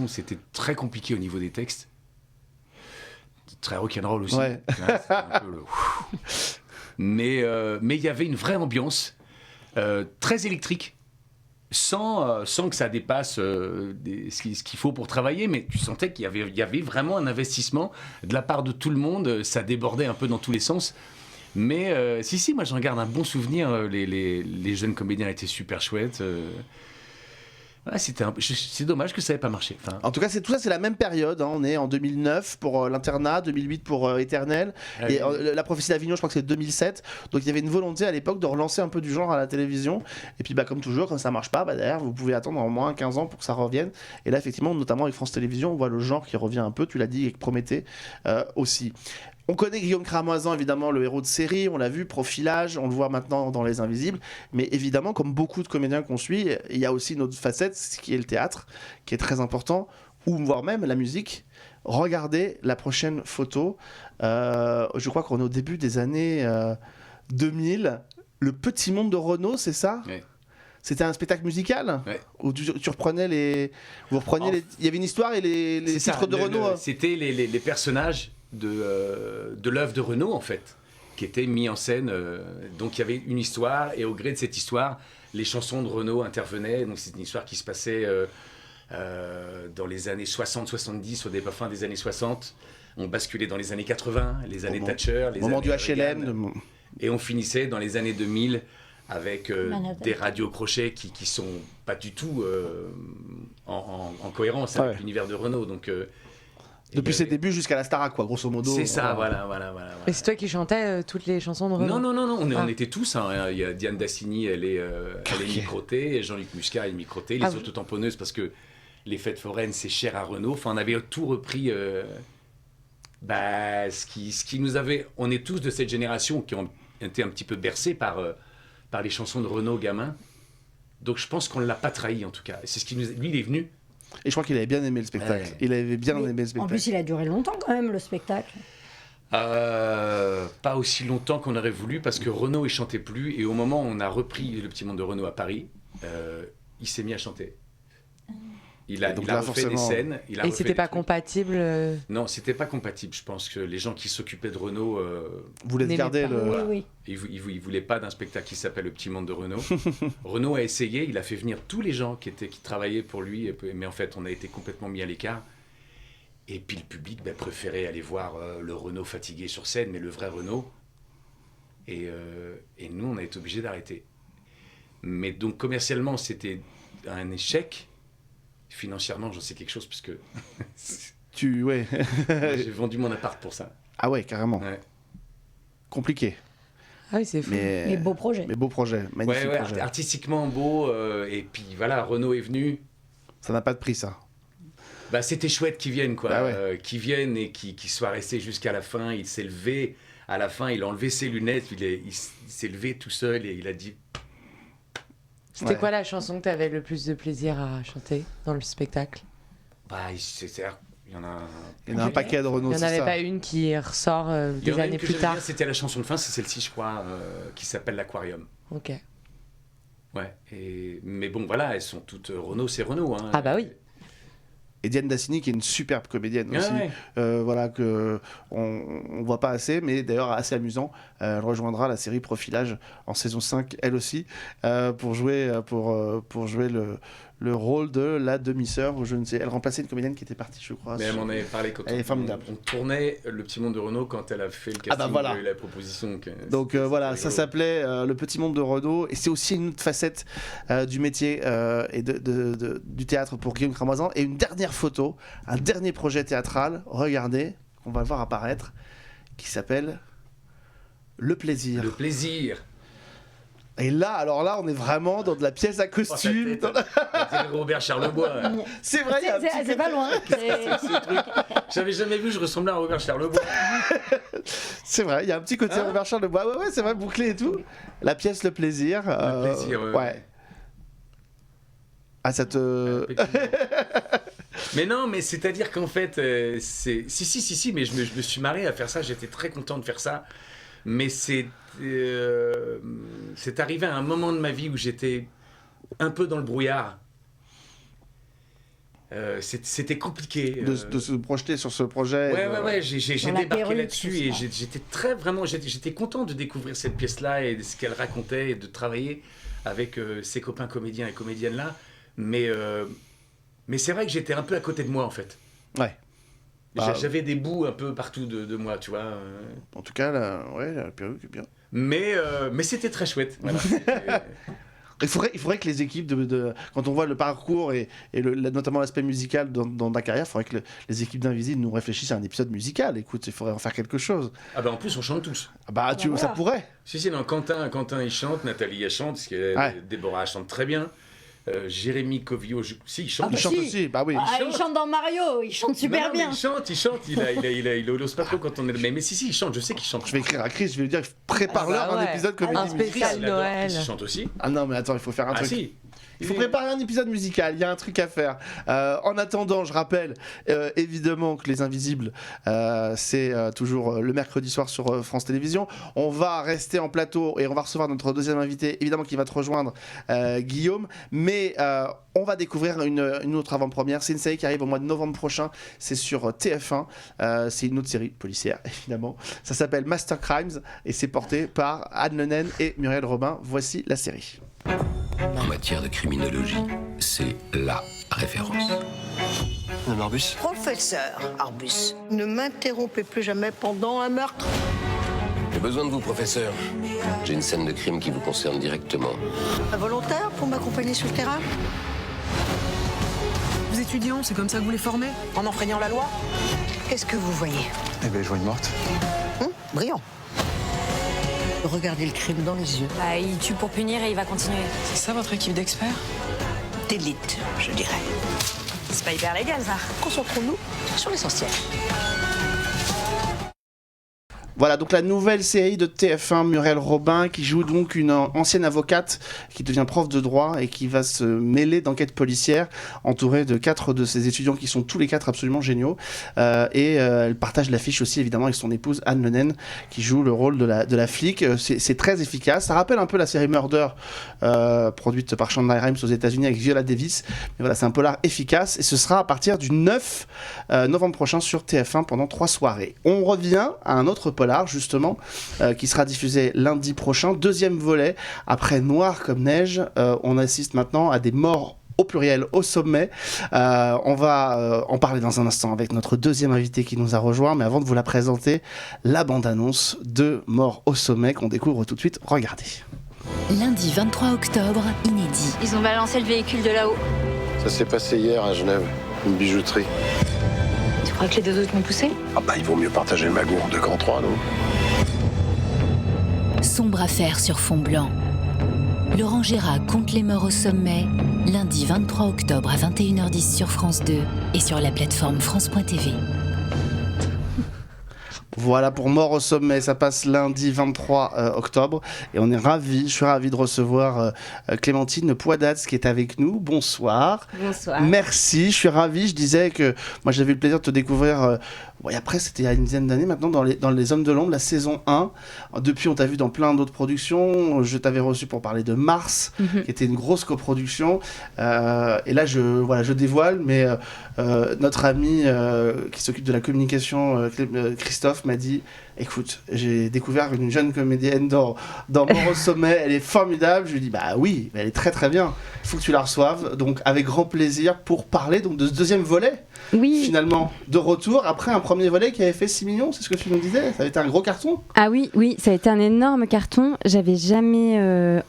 C'était très compliqué au niveau des textes. Très rock'n'roll aussi. Ouais. C'était un peu mais il y avait une vraie ambiance, très électrique, sans que ça dépasse ce qu'il faut pour travailler, mais tu sentais qu'il y avait vraiment un investissement de la part de tout le monde. Ça débordait un peu dans tous les sens. Mais si, moi j'en garde un bon souvenir. Les jeunes comédiens étaient super chouettes. Ouais, c'est dommage que ça n'ait pas marché. Enfin... En tout cas, tout ça, c'est la même période. Hein. On est en 2009 pour l'internat, 2008 pour Éternel. Et la prophétie d'Avignon, je crois que c'est 2007. Donc il y avait une volonté à l'époque de relancer un peu du genre à la télévision. Et puis, comme toujours, quand ça marche pas, derrière, vous pouvez attendre au moins 15 ans pour que ça revienne. Et là, effectivement, notamment avec France Télévisions, on voit le genre qui revient un peu. Tu l'as dit, avec Prométhée aussi. On connaît Guillaume Cramoisin, évidemment, le héros de série, on l'a vu, Profilage, on le voit maintenant dans Les Invisibles, mais évidemment, comme beaucoup de comédiens qu'on suit, il y a aussi une autre facette, ce qui est le théâtre, qui est très important, ou voire même la musique. Regardez la prochaine photo, je crois qu'on est au début des années 2000, Le Petit Monde de Renaud, c'est ça ? Oui. C'était un spectacle musical, ouais. Où tu reprenais il y avait une histoire et les titres de Renaud. C'était les personnages de l'œuvre de Renaud, en fait, qui était mis en scène. Donc il y avait une histoire, et au gré de cette histoire, les chansons de Renaud intervenaient. Donc c'est une histoire qui se passait dans les années 60-70, au fin des années 60. On basculait dans les années 80, les années Thatcher, les moment années du HLM. Et on finissait dans les années 2000 avec des radios crochets qui sont pas du tout en cohérence avec l'univers de Renaud. Donc depuis ses débuts jusqu'à la Starac, quoi, grosso modo. C'est ça, voilà. Et c'est toi qui chantais toutes les chansons de Renaud ? Non, on était tous. Hein. Il y a Diane Dassini, elle est microtée, et Jean-Luc Muscat est microté, les autotamponneuses, parce que les fêtes foraines, c'est cher à Renaud. Enfin, on avait tout repris. Ce qui nous avait. On est tous de cette génération qui ont été un petit peu bercés par les chansons de Renaud gamin. Donc je pense qu'on ne l'a pas trahi, en tout cas. C'est ce qui nous. Lui, il est venu. Et je crois qu'il avait bien aimé le spectacle. Mais il avait bien aimé le spectacle. En plus, il a duré longtemps quand même, le spectacle. Pas aussi longtemps qu'on aurait voulu, parce que Renaud, il chantait plus. Et au moment où on a repris Le Petit Monde de Renaud à Paris, il s'est mis à chanter. Il a refait des scènes. Et c'était pas compatible Non, c'était pas compatible. Je pense que les gens qui s'occupaient de Renaud voulaient garder le. Oui. Ils voulaient pas d'un spectacle qui s'appelle Le Petit Monde de Renaud. Renaud a essayé. Il a fait venir tous les gens qui travaillaient pour lui, mais en fait, on a été complètement mis à l'écart. Et puis le public préférait aller voir le Renaud fatigué sur scène, mais le vrai Renaud. Et nous, on a été obligés d'arrêter. Mais donc commercialement, c'était un échec. Financièrement, j'en sais quelque chose, puisque Ouais. j'ai vendu mon appart pour ça. Ah ouais, carrément. Ouais. Compliqué. Ah oui, c'est fou. Mais beau projet. Mais beau projet, magnifique projet. Artistiquement beau, et puis voilà, Renaud est venu. Ça n'a pas de prix, ça. C'était chouette qu'ils viennent, quoi. Qu'ils viennent et qu'ils soient restés jusqu'à la fin. Il s'est levé à la fin, il a enlevé ses lunettes, il s'est levé tout seul et il a dit... C'était quoi la chanson que tu avais le plus de plaisir à chanter dans le spectacle ? Il y en a... Il y en a un paquet de Renaud, il n'y en avait pas une qui ressort des années plus tard. C'était la chanson de fin, c'est celle-ci, je crois, qui s'appelle l'Aquarium. Ok. Ouais, mais bon, voilà, elles sont toutes... Renaud, c'est Renaud. Hein. Ah bah oui. Et Diane Dassini, qui est une superbe comédienne aussi, voilà, que on voit pas assez, mais d'ailleurs assez amusant. Elle rejoindra la série Profilage en saison 5, elle aussi, pour jouer le rôle de la demi-sœur, ou je ne sais, elle remplaçait une comédienne qui était partie, je crois. Mais elle m'en avait parlé quand elle est formidable. On tournait Le Petit Monde de Renaud quand elle a fait le casting, voilà. la proposition. Donc voilà, ça s'appelait Le Petit Monde de Renaud, et c'est aussi une autre facette du métier et du théâtre pour Guillaume Cramoisin. Et une dernière photo, un dernier projet théâtral, regardez, on va le voir apparaître, qui s'appelle Le Plaisir. Le Plaisir. Et là, alors là, on est vraiment dans de la pièce à costume. Robert Charlebois. C'est vrai, c'est pas loin. Ce truc. J'avais jamais vu, je ressemblais à Robert Charlebois. C'est vrai, il y a un petit côté Robert Charlebois. Ouais, c'est vrai, bouclé et tout. La pièce Le Plaisir. Le Plaisir, ouais. Ah, ça te... Mais non, mais c'est-à-dire qu'en fait, si, mais je me suis marré à faire ça, j'étais très content de faire ça. Mais c'est arrivé à un moment de ma vie où j'étais un peu dans le brouillard. C'était compliqué. De se projeter sur ce projet. Ouais, j'ai Dans la débarqué perruque, là-dessus et tout ça. j'étais content de découvrir cette pièce-là et de ce qu'elle racontait et de travailler avec ses copains comédiens et comédiennes-là. Mais c'est vrai que j'étais un peu à côté de moi, en fait. Ouais. J'avais des bouts un peu partout de moi, tu vois. En tout cas, la perruque est bien. Mais c'était très chouette. Voilà. Il faudrait que les équipes, quand on voit le parcours et notamment l'aspect musical dans ta carrière, il faudrait que les équipes d'Invisible nous réfléchissent à un épisode musical. Écoute, il faudrait en faire quelque chose. Ah bah en plus, on chante tous. Ah bah, ça pourrait. Si, non, Quentin il chante, Nathalie elle chante, parce que Déborah elle chante très bien. Jérémy Covio, il chante. Il chante aussi, bah oui. Il chante dans Mario, il chante super bien. Il chante, il ose pas trop quand on est... Mais si, il chante, je sais qu'il chante. Je vais écrire à Chris, je vais lui dire, prépare-leur un épisode comédie Un spécial musicale. Noël. Il chante aussi. Ah non, mais attends, il faut faire un truc. Si. Il faut préparer un épisode musical, il y a un truc à faire. En attendant, je rappelle évidemment que Les Invisibles, c'est toujours le mercredi soir sur France Télévisions. On va rester en plateau et on va recevoir notre deuxième invité, évidemment qui va te rejoindre, Guillaume. Mais on va découvrir une autre avant-première. C'est une série qui arrive au mois de novembre prochain. C'est sur TF1. C'est une autre série policière, évidemment. Ça s'appelle Master Crimes et c'est porté par Anne Le Naine et Muriel Robin. Voici la série. En matière de criminologie, c'est LA référence. Madame Arbus ? Professeur Arbus, ne m'interrompez plus jamais pendant un meurtre. J'ai besoin de vous, professeur. J'ai une scène de crime qui vous concerne directement. Un volontaire pour m'accompagner sur le terrain? Vous étudiants, c'est comme ça que vous les formez? En enfreignant la loi? Qu'est-ce que vous voyez? Eh bien, je vois une morte. Brillant. Regardez le crime dans les yeux. Bah, il tue pour punir et il va continuer. C'est ça votre équipe d'experts? D'élite, je dirais. C'est pas hyper légal, ça. Concentrons-nous sur l'essentiel. Voilà, donc la nouvelle série de TF1, Muriel Robin, qui joue donc une ancienne avocate qui devient prof de droit et qui va se mêler d'enquêtes policières, entourée de 4 de ses étudiants qui sont tous les 4 absolument géniaux. Elle partage l'affiche aussi évidemment avec son épouse Anne Le Naine, qui joue le rôle de la flic. C'est très efficace. Ça rappelle un peu la série Murder, produite par Shonda Rhimes aux États-Unis avec Viola Davis. Mais voilà, c'est un polar efficace et ce sera à partir du 9 novembre prochain sur TF1 pendant 3 soirées. On revient à un autre polar justement qui sera diffusé lundi prochain, deuxième volet après Noir comme neige. On assiste maintenant à des morts au pluriel au sommet. On va en parler dans un instant avec notre deuxième invité qui nous a rejoint, mais avant de vous la présenter, la bande-annonce de Mort au sommet qu'on découvre tout de suite. Regardez. Lundi 23 octobre, inédit. Ils ont balancé le véhicule de là-haut. Ça s'est passé hier à Genève, une bijouterie. Tu crois que les deux autres m'ont poussé? Ah bah, il vaut mieux partager le magot en 2 contre 3, non? Sombre affaire sur fond blanc. Laurent Gérard compte les morts au sommet, lundi 23 octobre à 21h10 sur France 2 et sur la plateforme France.tv. Voilà pour Mort au sommet, ça passe lundi 23 octobre et je suis ravi de recevoir Clémentine Poidatz qui est avec nous. Bonsoir. Bonsoir. Merci, je suis ravi. Je disais que moi j'avais eu le plaisir de te découvrir, après c'était il y a une dizaine d'années maintenant, dans les Hommes de l'Ombre, la saison 1. Depuis on t'a vu dans plein d'autres productions, je t'avais reçu pour parler de Mars, qui était une grosse coproduction. Et là je dévoile, mais notre ami qui s'occupe de la communication, Christophe, m'a dit écoute, j'ai découvert une jeune comédienne dans Mort au sommet, elle est formidable. Je lui ai dit bah oui, elle est très très bien, il faut que tu la reçoives, donc avec grand plaisir pour parler donc de ce deuxième volet. Oui. Finalement, de retour après un premier volet qui avait fait 6 millions, c'est ce que tu nous disais, ça a été un gros carton. Ah oui, ça a été un énorme carton. J'avais jamais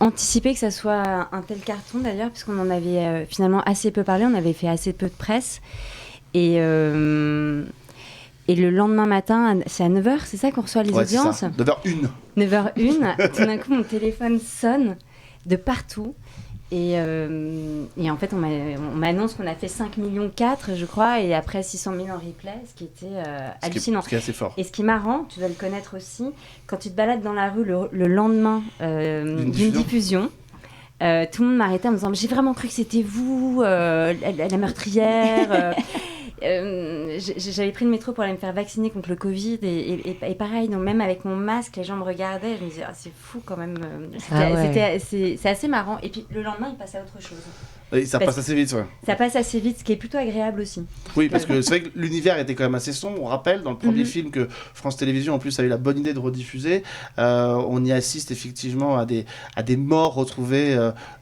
anticipé que ça soit un tel carton d'ailleurs, puisqu'on en avait finalement assez peu parlé, on avait fait assez peu de presse. Et le lendemain matin, c'est à 9h, c'est ça qu'on reçoit les audiences? C'est ça. 9h01. 9h01, tout d'un coup mon téléphone sonne de partout. Et en fait, on m'annonce qu'on a fait 5,4 millions, je crois, et après 600 000 en replay, ce qui était hallucinant. Ce qui est assez fort. Et ce qui est marrant, tu dois le connaître aussi, quand tu te balades dans la rue le lendemain d'une diffusion, Tout le monde m'arrêtait en me disant j'ai vraiment cru que c'était vous, la meurtrière. J'avais pris le métro pour aller me faire vacciner contre le Covid et pareil, donc même avec mon masque, les gens me regardaient, je me disais c'est fou quand même. C'est assez marrant. Et puis le lendemain, il passait à autre chose. Oui, ça passe assez vite, ouais. Ça passe assez vite, ce qui est plutôt agréable aussi. Oui, parce que c'est vrai que l'univers était quand même assez sombre. On rappelle, dans le premier film que France Télévisions, en plus, a eu la bonne idée de rediffuser, on y assiste effectivement à des morts retrouvées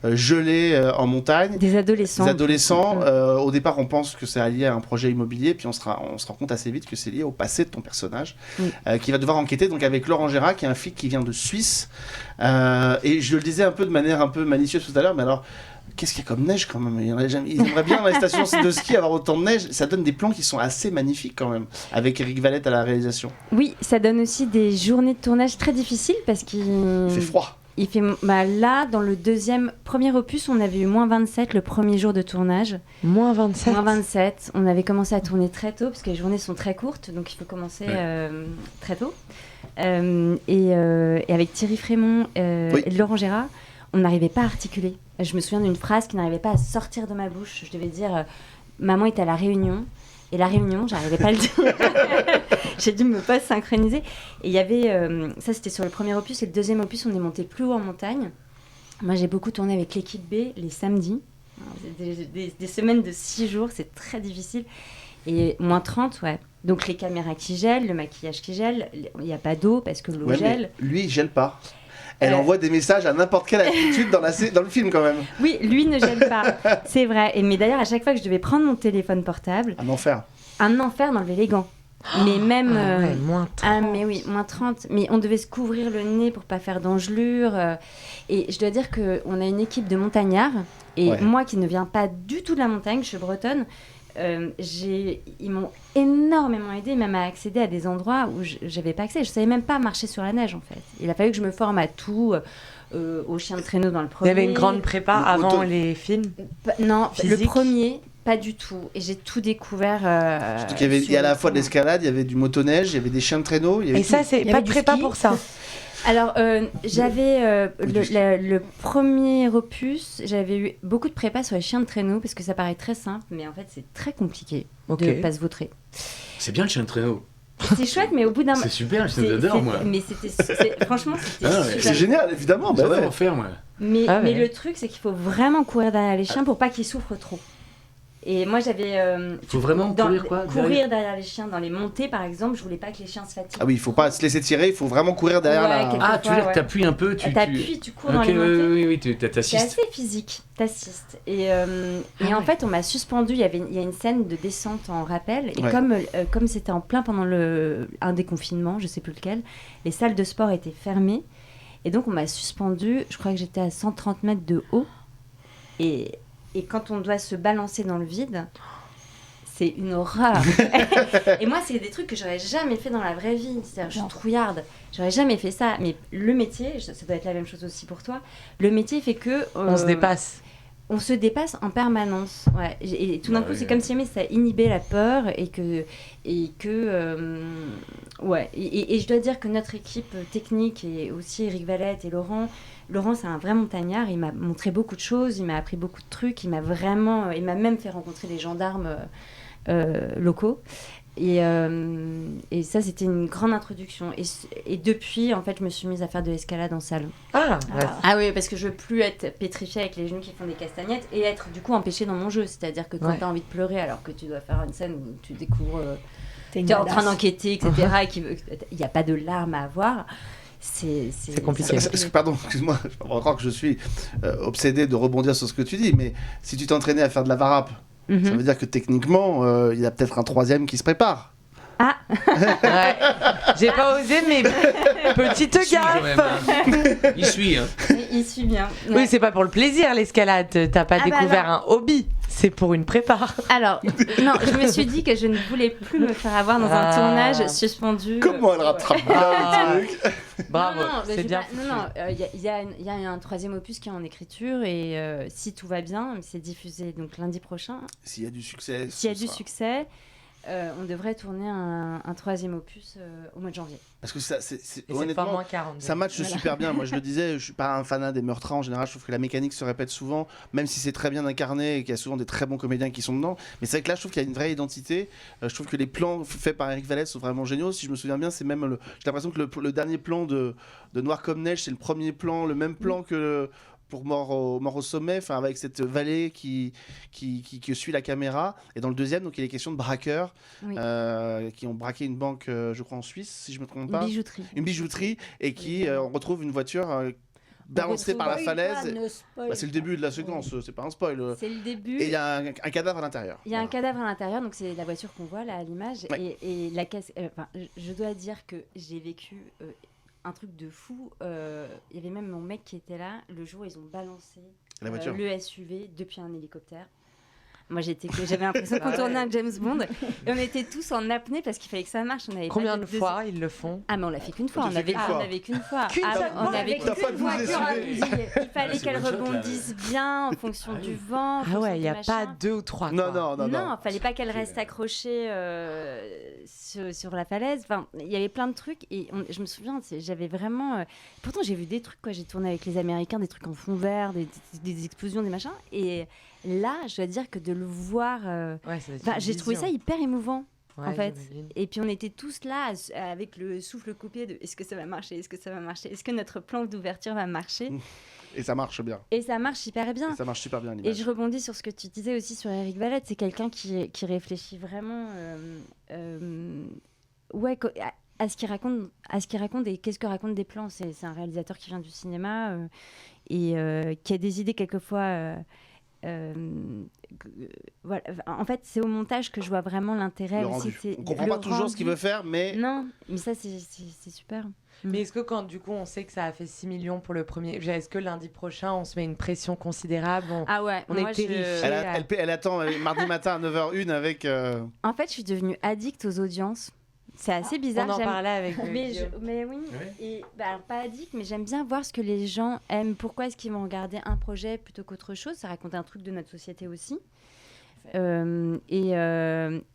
gelées en montagne. Des adolescents. Au départ, on pense que c'est lié à un projet immobilier, puis on se rend compte assez vite que c'est lié au passé de ton personnage, qui va devoir enquêter donc avec Laurent Gérard, qui est un flic qui vient de Suisse. Et je le disais un peu de manière un peu malicieuse tout à l'heure, mais alors... Qu'est-ce qu'il y a comme neige quand même? Ils aimeraient bien dans les stations de ski avoir autant de neige. Ça donne des plans qui sont assez magnifiques quand même, avec Eric Valette à la réalisation. Oui, ça donne aussi des journées de tournage très difficiles parce qu'il fait froid. Il fait, là, dans le premier opus, on avait eu -27 le premier jour de tournage. -27 On avait commencé à tourner très tôt parce que les journées sont très courtes, donc il faut commencer très tôt. Et avec Thierry Frémont et Laurent Gérard, on n'arrivait pas à articuler. Je me souviens d'une phrase qui n'arrivait pas à sortir de ma bouche. Je devais dire maman est à la Réunion. Et la Réunion, j'arrivais pas à le dire. J'ai dû me pas synchroniser. Et il y avait... ça, c'était sur le premier opus. Et le deuxième opus, on est monté plus haut en montagne. Moi, j'ai beaucoup tourné avec l'équipe B les samedis. Des semaines de 6 jours. C'est très difficile. Et -30, ouais. Donc, les caméras qui gèlent, le maquillage qui gèle. Il n'y a pas d'eau parce que l'eau gèle. Mais lui, il gèle pas. Elle envoie des messages à n'importe quelle altitude dans le film quand même. Oui, lui ne gèle pas, c'est vrai. Mais d'ailleurs, à chaque fois que je devais prendre mon téléphone portable... Un enfer d'enlever les gants. Mais même... -30. Mais oui, -30. Mais on devait se couvrir le nez pour pas faire d'engelure. Et je dois dire qu'on a une équipe de montagnards. Et moi qui ne viens pas du tout de la montagne, je suis bretonne, ils m'ont énormément aidé, même à accéder à des endroits où j'avais pas accès. Je savais même pas marcher sur la neige en fait. Il a fallu que je me forme à tout, au chien de traîneau dans le premier. Il y avait une grande prépa avant les films. Non, physique. Le premier, pas du tout. Et j'ai tout découvert. Surtout qu'il y a à la fois de l'escalade, il y avait du motoneige, il y avait des chiens de traîneau. Et ça, c'est pas de prépa pour ça. Alors, j'avais le premier opus, j'avais eu beaucoup de prépa sur les chiens de traîneau parce que ça paraît très simple, mais en fait, c'est très compliqué de pas se vautrer. C'est bien le chien de traîneau. C'est chouette, mais au bout d'un... C'est super, je t'adore, moi. Mais franchement, c'était super. C'est génial, évidemment. J'adore en faire, moi. Mais le truc, c'est qu'il faut vraiment courir derrière les chiens pour pas qu'ils souffrent trop. Et moi, j'avais... faut vraiment courir derrière les chiens dans les montées, par exemple. Je voulais pas que les chiens se fatiguent. Ah oui, il faut pas se laisser tirer, il faut vraiment courir derrière la... Ah, tu veux dire que t'appuies un peu, tu cours dans les montées. Oui, t'assistes. C'est assez physique, t'assistes. Et en fait, on m'a suspendu. Il y a une scène de descente en rappel. Et comme c'était en plein pendant un déconfinement, je sais plus lequel, les salles de sport étaient fermées. Et donc, on m'a suspendu. Je crois que j'étais à 130 mètres de haut. Et quand on doit se balancer dans le vide, c'est une horreur. Et moi, c'est des trucs que j'aurais jamais fait dans la vraie vie. C'est-à-dire, je suis trouillarde. J'aurais jamais fait ça. Mais le métier, ça doit être la même chose aussi pour toi. Le métier fait que... on se dépasse. On se dépasse en permanence. Ouais. Et tout d'un coup, c'est comme si ça inhibait la peur et je dois dire que notre équipe technique et aussi Eric Valette et Laurent, c'est un vrai montagnard. Il m'a montré beaucoup de choses, il m'a appris beaucoup de trucs, il m'a même fait rencontrer des gendarmes locaux. Et ça, c'était une grande introduction. Et depuis, en fait, je me suis mise à faire de l'escalade en salle. Ah oui, parce que je veux plus être pétrifiée avec les genoux qui font des castagnettes et être du coup empêchée dans mon jeu. C'est-à-dire que quand tu as envie de pleurer alors que tu dois faire une scène où tu découvres... tu es en train d'enquêter, etc. Il n'y a pas de larmes à avoir. C'est compliqué. Pardon, excuse-moi, je crois que je suis obsédé de rebondir sur ce que tu dis, mais si tu t'entraînais à faire de la varap, ça veut dire que techniquement, il y a peut-être un troisième qui se prépare. Ah ouais. J'ai pas osé, mais petite gaffe. Il suit, hein. Il suit bien. Ouais. Oui, c'est pas pour le plaisir l'escalade. T'as pas découvert un hobby. C'est pour une prépa. Alors, non, je me suis dit que je ne voulais plus me faire avoir dans un tournage suspendu. Comment elle rattrape bien le truc. Bravo, c'est bien. Il y a un troisième opus qui est en écriture et si tout va bien, c'est diffusé donc lundi prochain. S'il y a du succès. S'il y a du succès. on devrait tourner un troisième opus au mois de janvier. Parce que ça, honnêtement, moins 42. Ça matche super bien. Moi, je le disais, je suis pas un fanat des meurtres en général. Je trouve que la mécanique se répète souvent, même si c'est très bien incarné et qu'il y a souvent des très bons comédiens qui sont dedans. Mais c'est vrai que là, je trouve qu'il y a une vraie identité. Je trouve que les plans faits par Eric Valette sont vraiment géniaux. Si je me souviens bien, c'est même j'ai l'impression que le dernier plan de Noir comme neige, c'est le premier plan, le même plan que pour Mort au sommet, enfin avec cette vallée qui suit la caméra. Et dans le deuxième, donc il est question de braqueurs qui ont braqué une banque, je crois en Suisse, si je me trompe pas. Une bijouterie et qui on retrouve une voiture balancée par la falaise. C'est le début de la séquence, c'est pas un spoil. C'est le début. Et il y a un cadavre à l'intérieur. Il y a un cadavre à l'intérieur, donc c'est la voiture qu'on voit là à l'image. Ouais. Et la caisse. Je dois dire que j'ai vécu un truc de fou. Il y avait même mon mec qui était là le jour où ils ont balancé la voiture. Le SUV depuis un hélicoptère. Moi, j'avais l'impression qu'on tournait un James Bond. Et on était tous en apnée parce qu'il fallait que ça marche. Combien de fois ils le font? Ah, mais on l'a fait qu'une fois. On n'avait qu'une fois. On avait qu'une fois. Il fallait qu'elle one shot, rebondisse bien en fonction du vent. Ah ouais, il n'y a pas 2 ou 3. Non. Non, fallait pas qu'elle reste accrochée sur la falaise. Enfin, il y avait plein de trucs. Et je me souviens, j'avais vraiment. Pourtant, j'ai vu des trucs, quoi. J'ai tourné avec les Américains, des trucs en fond vert, des explosions, des machins. Et là, je dois dire que de le voir, j'ai trouvé ça hyper émouvant. Ouais, en fait. j'imagine. Et puis on était tous là avec le souffle coupé de est-ce que ça va marcher, est-ce que ça va marcher, est-ce que notre plan d'ouverture va marcher. Et ça marche bien. Et ça marche hyper bien. Et ça marche super bien. Et je rebondis sur ce que tu disais aussi sur Eric Valette, c'est quelqu'un qui réfléchit vraiment à ce qu'il raconte et qu'est-ce que racontent des plans. C'est un réalisateur qui vient du cinéma et qui a des idées quelquefois. Voilà. En fait, c'est au montage que je vois vraiment l'intérêt. Le rendu. On comprend pas toujours ce qu'il veut faire, mais... Non, mais ça, c'est super. Mais est-ce que quand, du coup, on sait que ça a fait 6 millions pour le premier... Est-ce que lundi prochain, on se met une pression considérable? Ah ouais, on est terrifiés. Elle attend mardi matin à 9h01 avec... En fait, je suis devenue addict aux audiences. C'est assez bizarre. On en parlait avec mais oui. Et, alors, pas addict, mais j'aime bien voir ce que les gens aiment. Pourquoi est-ce qu'ils vont regarder un projet plutôt qu'autre chose? Ça raconte un truc de notre société aussi. Et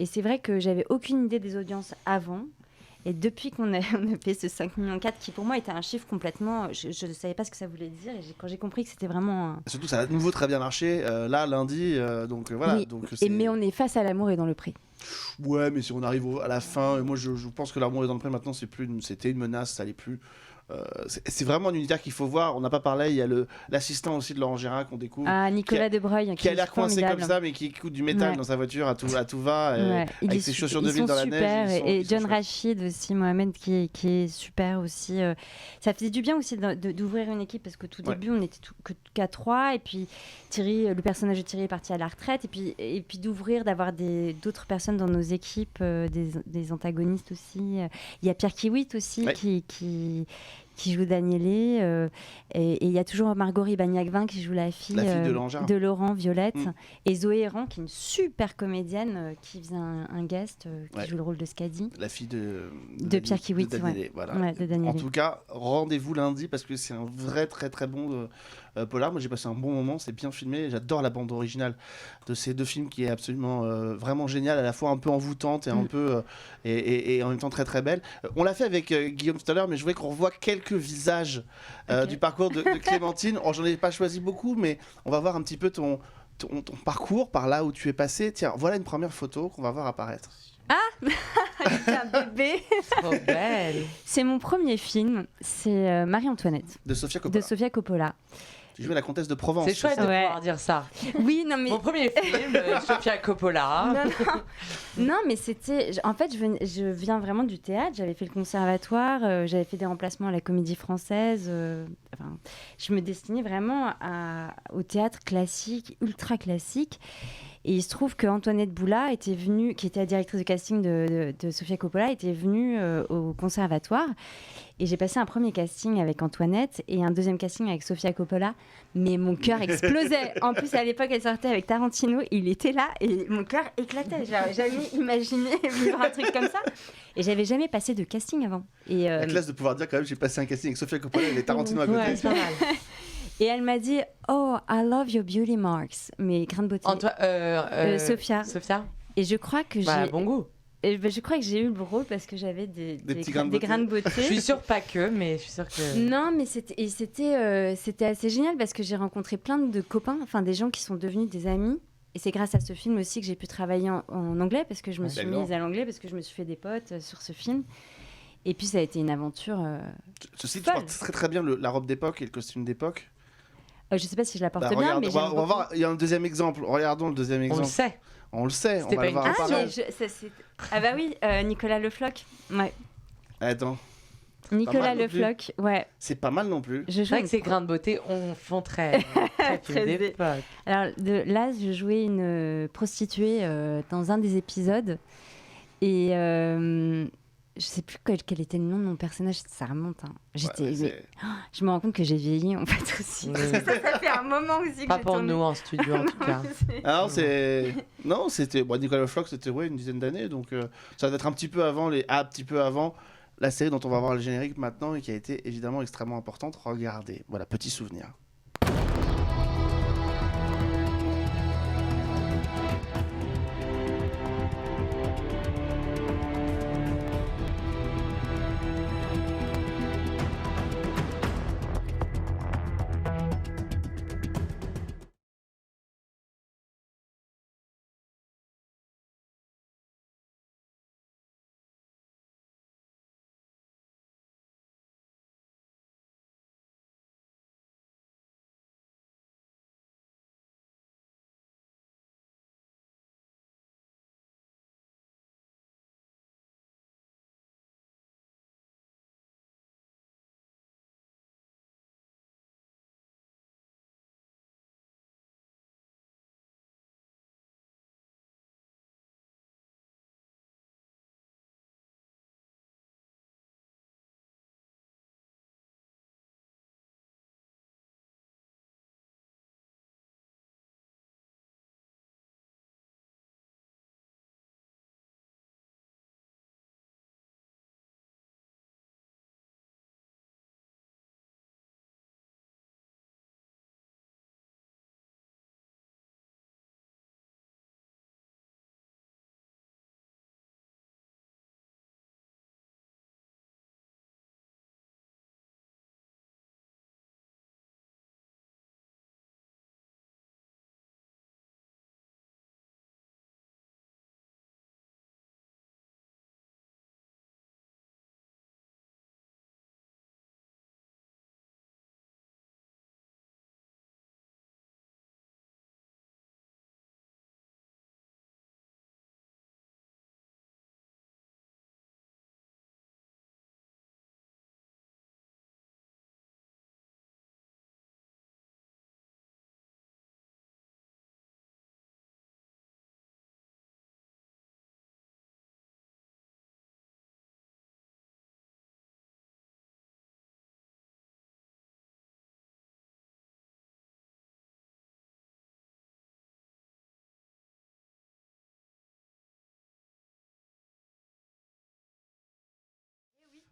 c'est vrai que j'avais aucune idée des audiences avant. Et depuis qu'on a fait ce 5,4 millions, qui pour moi était un chiffre complètement... Je ne savais pas ce que ça voulait dire. Et quand j'ai compris que c'était vraiment... Surtout, ça a de nouveau très bien marché. Là, lundi, donc voilà. Oui. Donc, mais on est face à l'amour et dans le prix. Ouais, mais si on arrive à la fin, moi je pense que l'amour est dans le pré maintenant, c'était une menace, ça l'est plus. C'est vraiment un unitaire qu'il faut voir. On n'a pas parlé, il y a l'assistant aussi de Laurent Gérard qu'on découvre. Ah, Nicolas Debreuil. Qui a l'air coincé comme ça, mais qui écoute du métal dans sa voiture à tout va, avec ses chaussures de ville dans la neige. Et John Rachid aussi, Mohamed, qui est super aussi. Ça faisait du bien aussi d'ouvrir une équipe, parce que tout début, on n'était qu'à 3. Et puis le personnage de Thierry est parti à la retraite. Et puis d'ouvrir, d'avoir d'autres personnes dans nos équipes, des antagonistes aussi. Il y a Pierre Kiewit aussi, qui joue Danielé, et il y a toujours Margot Bagnac-Vin qui joue la fille de Laurent Violette, et Zoé Héran qui est une super comédienne qui faisait un guest qui joue le rôle de Scadi, la fille de Pierre Kiewit, de Danielé, voilà. De Danielé. En tout cas, rendez-vous lundi parce que c'est un vrai très très bon polar. Moi j'ai passé un bon moment, c'est bien filmé, j'adore la bande originale de ces deux films qui est absolument vraiment géniale, à la fois un peu envoûtante et un peu et en même temps très très belle. On l'a fait avec Guillaume tout à l'heure, mais je voulais qu'on revoie quelques visages du parcours de Clémentine. J'en ai pas choisi beaucoup, mais on va voir un petit peu ton parcours par là où tu es passé. Tiens, voilà une première photo qu'on va voir apparaître. Ah, c'est un bébé. Trop belle. C'est mon premier film, c'est Marie-Antoinette de Sofia Coppola. Tu jouais la comtesse de Provence. C'est chouette de pouvoir dire ça. Oui, non mais... Mon premier film, Sofia Coppola. Non, mais c'était... En fait, je viens vraiment du théâtre. J'avais fait le conservatoire, j'avais fait des remplacements à la Comédie Française. Je me destinais vraiment au théâtre classique, ultra classique. Et il se trouve qu'Antoinette Boula était venue, qui était la directrice de casting de Sofia Coppola, était venue au conservatoire. Et j'ai passé un premier casting avec Antoinette et un deuxième casting avec Sofia Coppola. Mais mon cœur explosait. En plus, à l'époque, elle sortait avec Tarantino. Il était là et mon cœur éclatait. J'avais jamais imaginé vivre un truc comme ça. Et j'avais jamais passé de casting avant. La classe de pouvoir dire quand même, j'ai passé un casting avec Sofia Coppola et Tarantino à côté. Ouais, c'est pas mal. Et elle m'a dit « Oh, I love your beauty marks », mes grains de beauté. Sofia. Et je crois que j'ai... Bon goût. je crois que j'ai eu le rôle parce que j'avais des grains de beauté. Je suis sûre pas que, mais je suis sûre que... Non, mais c'était assez génial parce que j'ai rencontré plein de copains, enfin des gens qui sont devenus des amis. Et c'est grâce à ce film aussi que j'ai pu travailler en anglais parce que je me suis mise à l'anglais, parce que je me suis fait des potes sur ce film. Et puis ça a été une aventure Ceci, tu portes très très bien la robe d'époque et le costume d'époque. Je sais pas si je la porte bien, regarde, mais on va voir, il y a un deuxième exemple. Regardons le deuxième exemple. On le sait. C'était on va le voir apparaître. Ah bah oui, Nicolas Le Floch. Ouais. Attends. Nicolas Le Floch, ouais. C'est pas mal non plus. C'est vrai que ces grains de beauté font très d'époque. Alors là, je jouais une prostituée dans un des épisodes et je sais plus quel était le nom de mon personnage, ça remonte. Hein. Je me rends compte que j'ai vieilli en fait aussi. Ça fait un moment aussi que pas j'ai pour tourné. nous en studio en tout cas. Alors non, c'était Nicolas Le Floch, c'était une dizaine d'années, donc ça doit être un petit peu avant la série dont on va voir le générique maintenant et qui a été évidemment extrêmement importante. Regardez, voilà, petit souvenir.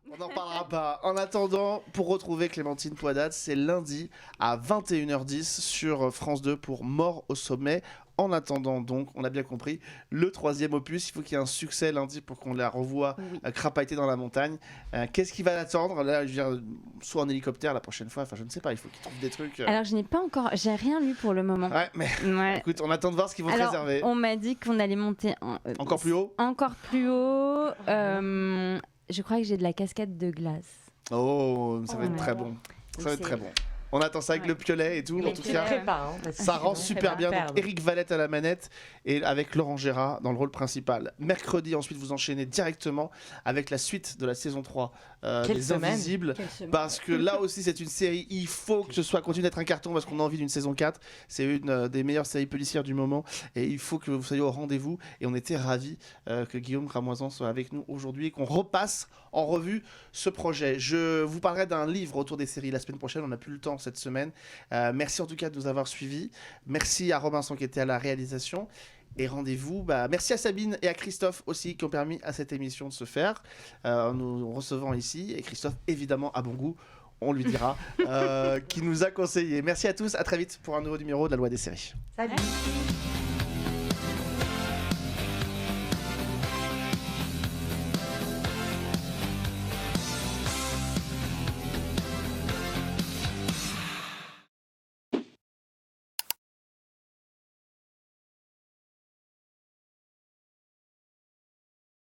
On n'en parlera pas. En attendant, pour retrouver Clémentine Poidat, c'est lundi à 21h10 sur France 2 pour Mort au sommet. En attendant donc, on a bien compris, le 3e opus, il faut qu'il y ait un succès lundi pour qu'on la revoie crapahuter dans la montagne. Qu'est-ce qui va l'attendre? Là, je viens soit en hélicoptère la prochaine fois, enfin je ne sais pas, il faut qu'il trouve des trucs. Alors j'ai rien lu pour le moment. Ouais, mais écoute, on attend de voir ce qu'ils vont réserver. On m'a dit qu'on allait monter encore plus haut. Encore plus haut. Je crois que j'ai de la cascade de glace. Oh, ça va être très bon. Ça va être très bon. On attend ça avec le piolet et tout. En tout cas, ça rend super bien. Donc, Éric Valette à la manette et avec Laurent Gérard dans le rôle principal. Mercredi, ensuite, vous enchaînez directement avec la suite de la saison 3 des Invisibles. Parce que là aussi, c'est une série. Il faut que ce soit continue d'être un carton parce qu'on a envie d'une saison 4. C'est une des meilleures séries policières du moment et il faut que vous soyez au rendez-vous. Et on était ravis que Guillaume Cramoisan soit avec nous aujourd'hui et qu'on repasse en revue ce projet. Je vous parlerai d'un livre autour des séries la semaine prochaine. On n'a plus le temps cette semaine. Merci en tout cas de nous avoir suivis. Merci à Robinson qui était à la réalisation. Et rendez-vous, merci à Sabine et à Christophe aussi qui ont permis à cette émission de se faire. Nous recevons ici, et Christophe évidemment à bon goût, on lui dira, qui nous a conseillé. Merci à tous, à très vite pour un nouveau numéro de la Loi des séries. Salut.